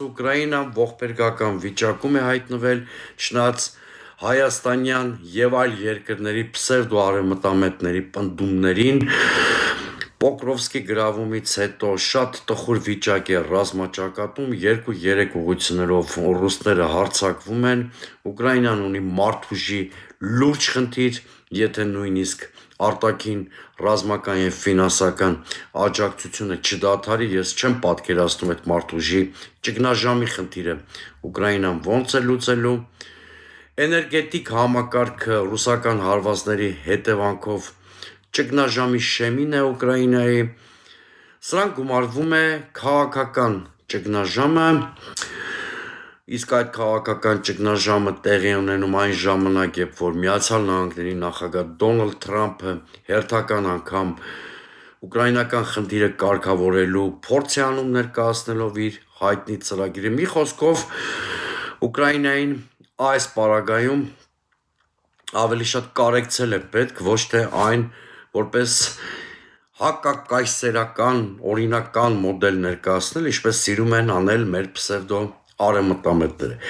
Ուկրաինան ողբերգական վիճակում է հայտնվել, չնայած հայաստանյան եւ այլ երկրների պսևդոարևմտամետների պնդումներին, Պոկրովսկի գրավումից հետո շատ տխուր վիճակ է ռազմաճակատում, 2-3 ուղղություններով ռուսները հարձակվում են, Ուկրաինան ունի մարդուժի լուրջ խնդիր, եթե նույնիսկ արտաքին ռազմական եւ ֆինանսական աջակցությունը չդադարի, ես չեմ պատկերացնում այդ մարդուժի ճգնաժամի խնդիրը Ուկրաինան ոնց է լուծելու, էներգետիկ համակարգը ռուսական հարվածների հետևանքով ճգնաժամի շեմին է Ուկրաինայի, սրանք գումարվում է քաղաքական ճգնաժամը, իսկ այդ քաղաքական ճգնաժամը տեղի ունենում այն ժամանակ, երբ որ Միացյալ Նահանգների նախագահ Դոնալդ Թրամփը հերթական անգամ ուկրաինական խնդիրը կարգավորելու փորձ է անում ներկայացնելով իր հայտնի ծրագիրը, մի խոսքով Ուկրաինային այս պարագայում ավելի շատ կարեկցել է պետք, ոչ թե այն որպես հակակայսերական օրինական մոդել ներկայացնել, ինչպես սիրում են անել մեր պսևդո արևմտամետները։